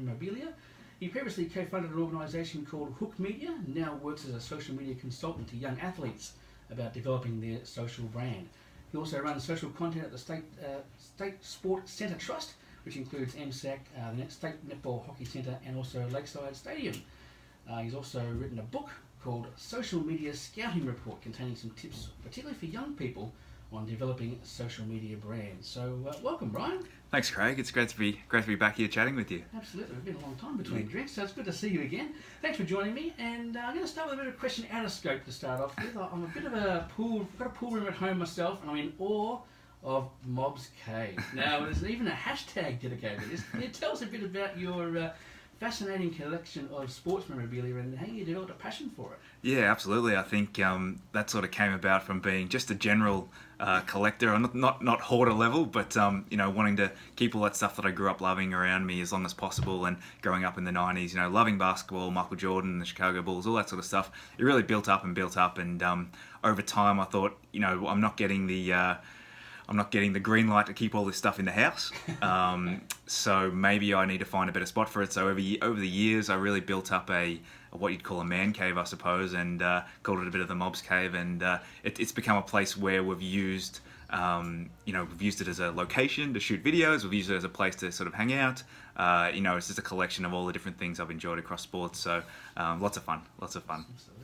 memorabilia. He previously co-founded an organisation called Hook Media, and now works as a social media consultant to young athletes about developing their social brand. He also runs social content at the State Sport Centre Trust, which includes MSAC, the State Netball Hockey Centre, and also Lakeside Stadium. He's also written a book called Social Media Scouting Report, containing some tips, particularly for young people, on developing social media brands. So welcome, Brian. Thanks, Craig. It's great to be back here chatting with you. Absolutely. It's been a long time between drinks, so it's good to see you again. Thanks for joining me. And I'm going to start with a bit of a question out of scope to start off with. I'm a bit of I've got a pool room at home myself, and I'm in awe of Mob's Cave. Now, there's even a hashtag dedicated to this. Can you tell us a bit about your fascinating collection of sports memorabilia and how you developed a passion for it? Yeah, absolutely. I think that sort of came about from being just a general collector, not hoarder level, but wanting to keep all that stuff that I grew up loving around me as long as possible. And growing up in the 90s, loving basketball, Michael Jordan, the Chicago Bulls, all that sort of stuff, it really built up. And over time, I thought, I'm not getting the green light to keep all this stuff in the house, so maybe I need to find a better spot for it. So over the years, I really built up what you'd call a man cave, I suppose, and called it a bit of the Mob's Cave. And it's become a place where we've used it as a location to shoot videos. We've used it as a place to sort of hang out. It's just a collection of all the different things I've enjoyed across sports. So lots of fun. Absolutely.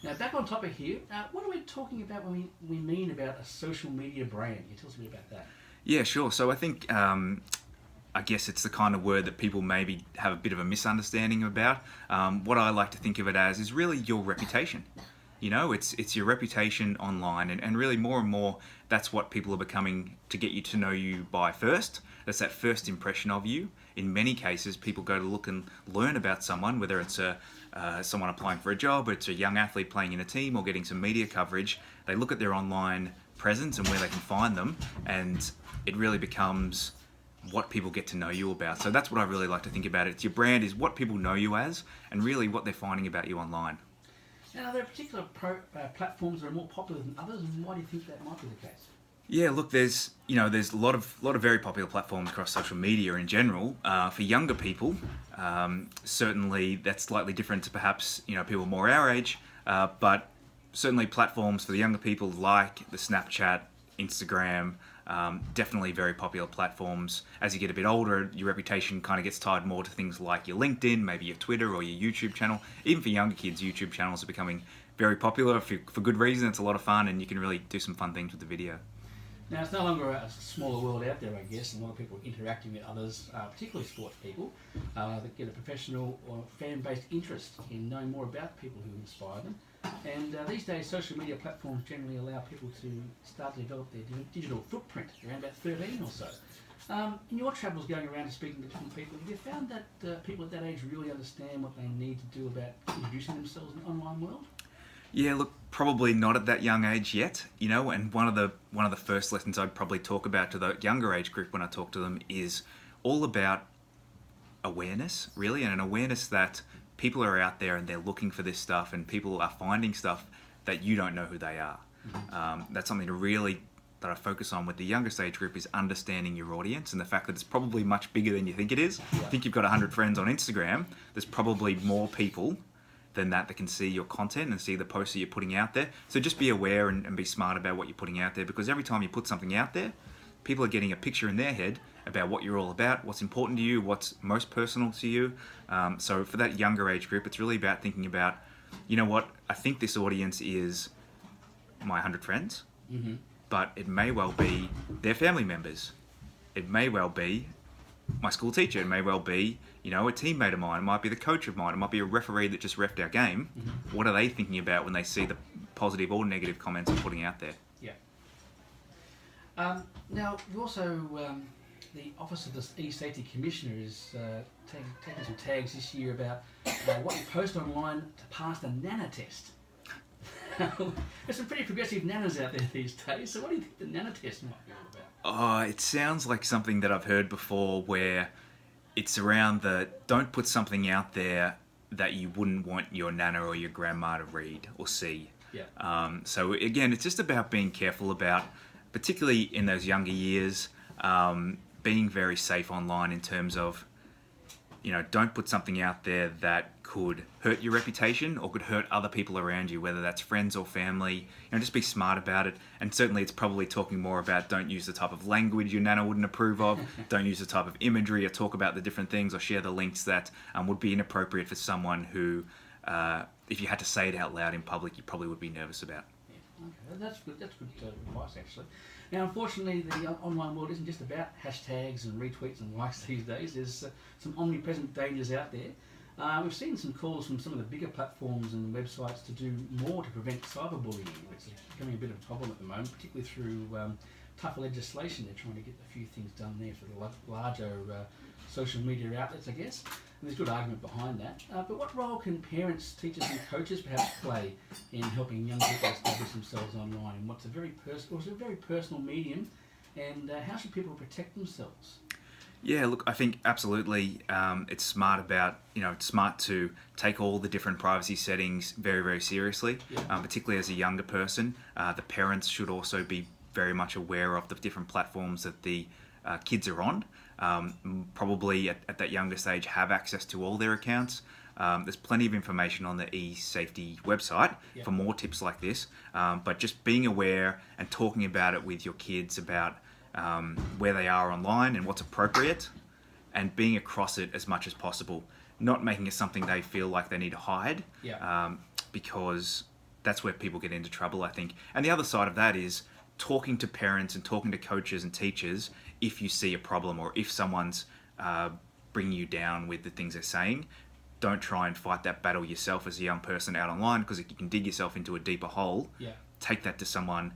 Now, back on topic here, what are we talking about when we mean about a social media brand? Can you tell us a bit about that? Yeah, sure. So I think, I guess it's the kind of word that people maybe have a bit of a misunderstanding about. What I like to think of it as is really your reputation. It's your reputation online, and really more and more, that's what people are becoming to get you to know you by first. That's that first impression of you. In many cases, people go to look and learn about someone, whether it's someone applying for a job, or it's a young athlete playing in a team, or getting some media coverage. They look at their online presence and where they can find them, and it really becomes what people get to know you about. So that's what I really like to think about it. It's your brand is what people know you as, and really what they're finding about you online. Now, are there particular platforms that are more popular than others, and why do you think that might be the case? Yeah, look, there's a lot of very popular platforms across social media in general. For younger people, certainly that's slightly different to perhaps people more our age, but certainly platforms for the younger people like the Snapchat, Instagram, definitely very popular platforms. As you get a bit older, your reputation kind of gets tied more to things like your LinkedIn, maybe your Twitter or your YouTube channel. Even for younger kids, YouTube channels are becoming very popular for good reason. It's a lot of fun, and you can really do some fun things with the video. Now, it's no longer a smaller world out there, I guess, and a lot of people interacting with others, particularly sports people, that get a professional or fan-based interest in knowing more about people who inspire them. And these days, social media platforms generally allow people to start to develop their digital footprint, around about 13 or so. In your travels going around and speaking to different people, have you found that people at that age really understand what they need to do about introducing themselves in the online world? Yeah, look, probably not at that young age yet, and one of the first lessons I'd probably talk about to the younger age group when I talk to them is all about awareness, really, and an awareness that people are out there and they're looking for this stuff, and people are finding stuff that you don't know who they are. Mm-hmm. That's something that I focus on with the youngest age group, is understanding your audience and the fact that it's probably much bigger than you think it is. Yeah. I think you've got 100 friends on Instagram. There's probably more people than that can see your content and see the posts that you're putting out there. So just be aware and be smart about what you're putting out there, because every time you put something out there, people are getting a picture in their head about what you're all about, what's important to you, what's most personal to you. So for that younger age group, it's really about thinking about, I think this audience is my 100 friends, mm-hmm. but it may well be their family members. It may well be my school teacher. It may well be, a teammate of mine. It might be the coach of mine. It might be a referee that just reffed our game. Mm-hmm. What are they thinking about when they see the positive or negative comments I'm putting out there? Yeah. Now, also, the Office of the E-Safety Commissioner is taking some tags this year about what you post online to pass the Nana test. There's some pretty progressive nanas out there these days, so what do you think the Nana test might be all about? It sounds like something that I've heard before, where it's around don't put something out there that you wouldn't want your nana or your grandma to read or see. Yeah. So again, it's just about being careful about, particularly in those younger years, being very safe online in terms of don't put something out there that could hurt your reputation or could hurt other people around you, whether that's friends or family. Just be smart about it. And certainly it's probably talking more about don't use the type of language your nana wouldn't approve of, don't use the type of imagery or talk about the different things or share the links that would be inappropriate for someone who, if you had to say it out loud in public, you probably would be nervous about. Yeah, okay, that's good. That's good advice, actually. Now, unfortunately, the online world isn't just about hashtags and retweets and likes these days. There's some omnipresent dangers out there. We've seen some calls from some of the bigger platforms and websites to do more to prevent cyberbullying, which is becoming a bit of a problem at the moment, particularly through tougher legislation. They're trying to get a few things done there for the larger social media outlets, I guess. And there's good argument behind that. But what role can parents, teachers and coaches perhaps play in helping young people establish themselves online? And it's a very personal medium, and how should people protect themselves? Yeah, look, I think absolutely it's smart to take all the different privacy settings very, very seriously, particularly as a younger person. The parents should also be very much aware of the different platforms that the kids are on. Probably at that younger stage have access to all their accounts. There's plenty of information on the eSafety website for more tips like this, but just being aware and talking about it with your kids about where they are online and what's appropriate, and being across it as much as possible, not making it something they feel like they need to hide, because that's where people get into trouble, I think. And the other side of that is talking to parents and talking to coaches and teachers if you see a problem or if someone's bringing you down with the things they're saying. Don't try and fight that battle yourself as a young person out online, because you can dig yourself into a deeper hole. Take that to someone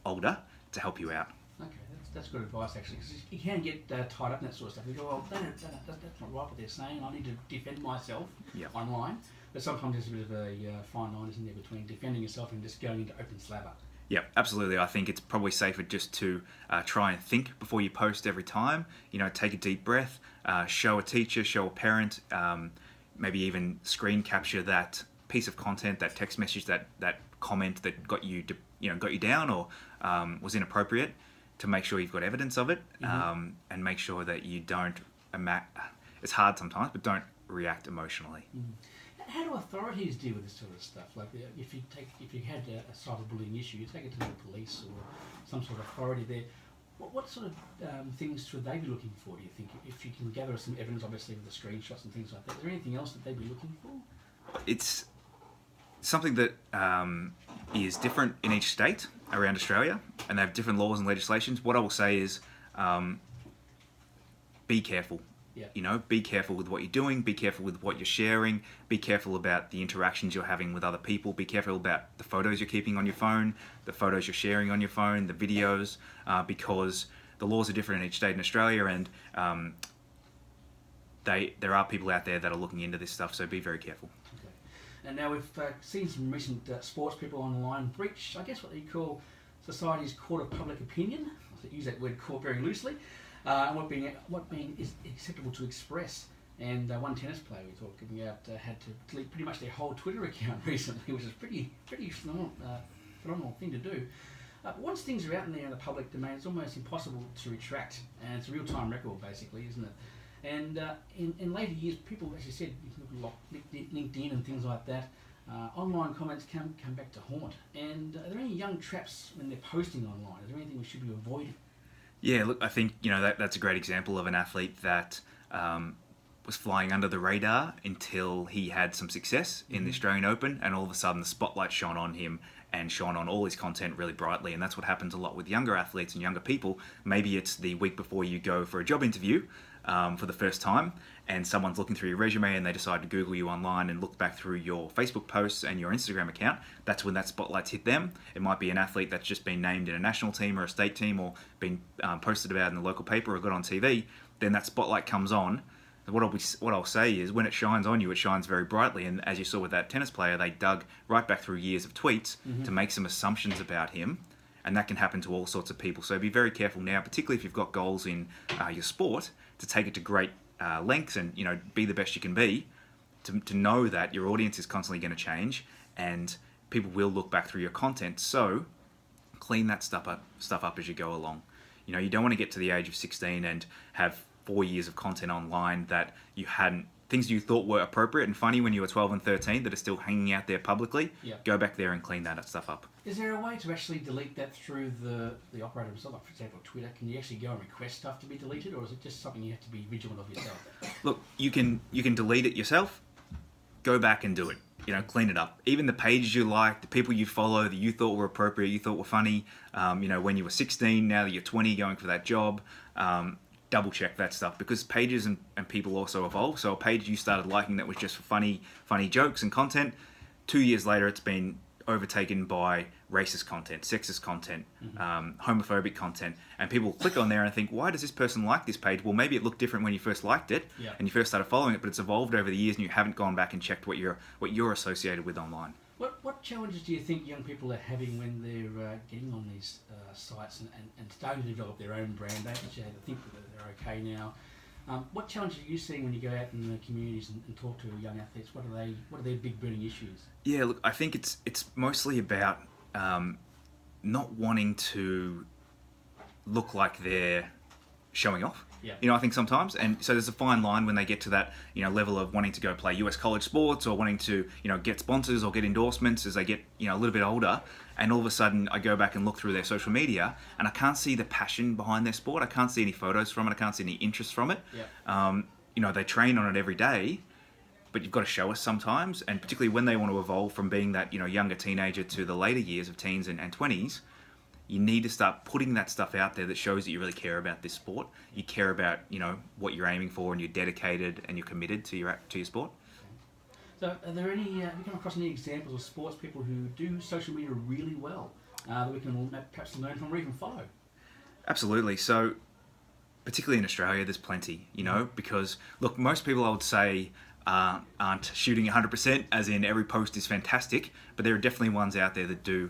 older to help you out. Okay, that's good advice, actually, because you can get tied up in that sort of stuff. You go, well, that's not right what they're saying. I need to defend myself online. But sometimes there's a bit of a fine line, isn't there, between defending yourself and just going into open slather. Yeah, absolutely. I think it's probably safer just to try and think before you post every time. Take a deep breath, show a teacher, show a parent, maybe even screen capture that piece of content, that text message, that comment that got you down or was inappropriate, to make sure you've got evidence of it, and make sure that you don't. It's hard sometimes, but don't react emotionally. How do authorities deal with this sort of stuff? Like, if you had a cyberbullying issue, you take it to the police or some sort of authority there. What sort of things should they be looking for, do you think? If you can gather some evidence, obviously, with the screenshots and things like that, is there anything else that they'd be looking for? It's something that is different in each state around Australia, and they have different laws and legislations. What I will say is be careful. Be careful with what you're doing, be careful with what you're sharing, be careful about the interactions you're having with other people, be careful about the photos you're keeping on your phone, the photos you're sharing on your phone, the videos, because the laws are different in each state in Australia, and there are people out there that are looking into this stuff, so be very careful. Okay. And now we've seen some recent sports people online breach, I guess what you call society's court of public opinion. I use that word court very loosely. And what being is acceptable to express. And one tennis player we thought had to delete pretty much their whole Twitter account recently, which is pretty phenomenal thing to do. Once things are out in there in the public domain, it's almost impossible to retract, and it's a real-time record, basically, isn't it? And in later years, people, as you said, you can look at LinkedIn and things like that. Online comments come back to haunt. And are there any young traps when they're posting online? Is there anything we should be avoiding? Yeah, look, I think that's a great example of an athlete that was flying under the radar until he had some success in the Australian Open, and all of a sudden the spotlight shone on him and shone on all his content really brightly. And that's what happens a lot with younger athletes and younger people. Maybe it's the week before you go for a job interview for the first time, and someone's looking through your resume and they decide to Google you online and look back through your Facebook posts and your Instagram account. That's when that spotlight's hit them. It might be an athlete that's just been named in a national team or a state team, or been posted about in the local paper or got on TV. Then that spotlight comes on. What I'll say is, when it shines on you, it shines very brightly. And as you saw with that tennis player, they dug right back through years of tweets to make some assumptions about him. And that can happen to all sorts of people. So be very careful now, particularly if you've got goals in your sport, to take it to great lengths and be the best you can be, to know that your audience is constantly going to change and people will look back through your content. So clean that stuff up as you go along. You don't want to get to the age of 16 and have 4 years of content online that you hadn't, things you thought were appropriate and funny when you were 12 and 13 that are still hanging out there publicly, go back there and clean that stuff up. Is there a way to actually delete that through the operator himself? Like, for example, Twitter, can you actually go and request stuff to be deleted, or is it just something you have to be vigilant of yourself? Look, you can delete it yourself. Go back and do it. You know, clean it up. Even the pages you like, the people you follow that you thought were appropriate, you thought were funny, you know, when you were 16, now that you're 20 going for that job, double check that stuff, because pages and people also evolve. So a page you started liking that was just for funny jokes and content, 2 years later it's been overtaken by racist content, sexist content, homophobic content, and people click on there and think, why does this person like this page? Well, maybe it looked different when you first liked it and you first started following it, but it's evolved over the years and you haven't gone back and checked what you're associated with online. What challenges do you think young people are having when they're getting on these sites and starting to develop their own brand? They actually have to think that they're okay now. What challenges are you seeing when you go out in the communities and talk to young athletes? What are their big burning issues? Yeah, look, I think it's mostly about not wanting to look like they're showing off. Yeah. You know, I think sometimes, and so there's a fine line when they get to that, you know, level of wanting to go play US college sports or wanting to, you know, get sponsors or get endorsements as they get, you know, a little bit older. And all of a sudden I go back and look through their social media and I can't see the passion behind their sport. I can't see any photos from it. I can't see any interest from it. Yeah. You know, they train on it every day, but you've got to show us sometimes. And particularly when they want to evolve from being that, you know, younger teenager to the later years of teens and 20s, you need to start putting that stuff out there that shows that you really care about this sport. You care about, you know, what you're aiming for, and you're dedicated and you're committed to your sport. So, are there any? Have you come across any examples of sports people who do social media really well that we can perhaps learn from or even follow? Absolutely. So, particularly in Australia, there's plenty. You know, because look, most people I would say aren't shooting 100%, as in every post is fantastic, but there are definitely ones out there that do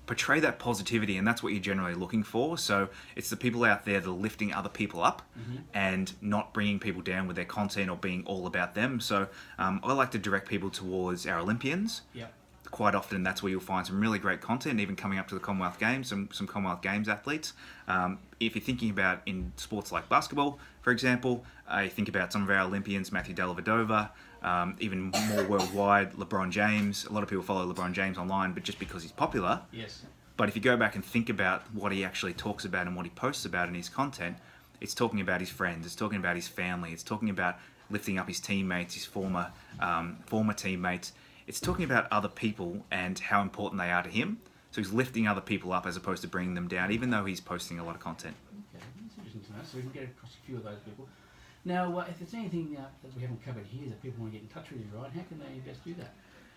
portray that positivity, and that's what you're generally looking for. So it's the people out there that are lifting other people up and not bringing people down with their content or being all about them. So I like to direct people towards our Olympians. Yep. Quite often that's where you'll find some really great content, even coming up to the Commonwealth Games, some Commonwealth Games athletes. If you're thinking about in sports like basketball, for example, I think about some of our Olympians, Matthew Dellavedova, even more worldwide, LeBron James. A lot of people follow LeBron James online, but just because he's popular. Yes. But if you go back and think about what he actually talks about and what he posts about in his content, it's talking about his friends, it's talking about his family, it's talking about lifting up his teammates, his former teammates. It's talking about other people and how important they are to him. So he's lifting other people up as opposed to bringing them down, even though he's posting a lot of content. Okay, that's interesting to know. So we can get across a few of those people. Now, if there's anything that we haven't covered here that people want to get in touch with you, Ryan, how can they best do that?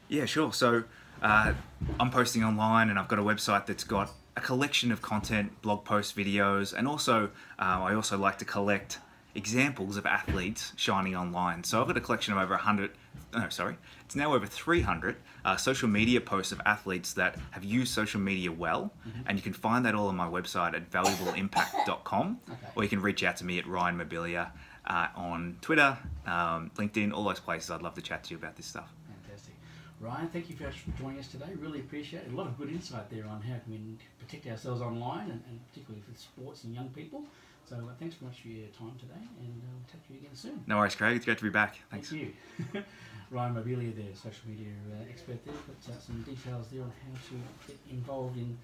Yeah, sure. So I'm posting online, and I've got a website that's got a collection of content, blog posts, videos, and also I also like to collect examples of athletes shining online. So I've got a collection of over 100, it's now over 300 social media posts of athletes that have used social media well, and you can find that all on my website at valuableimpact.com, or you can reach out to me at Ryan Mobilia on Twitter, LinkedIn, all those places. I'd love to chat to you about this stuff. Fantastic. Ryan, thank you for joining us today. Really appreciate it. A lot of good insight there on how we can protect ourselves online, and particularly for sports and young people. So thanks very much for your time today, and we'll talk to you again soon. No worries, Craig. It's great to be back. Thanks. Thank you. Ryan Mobilia, the social media expert there, put some details there on how to get involved in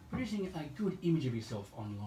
producing a good image of yourself online.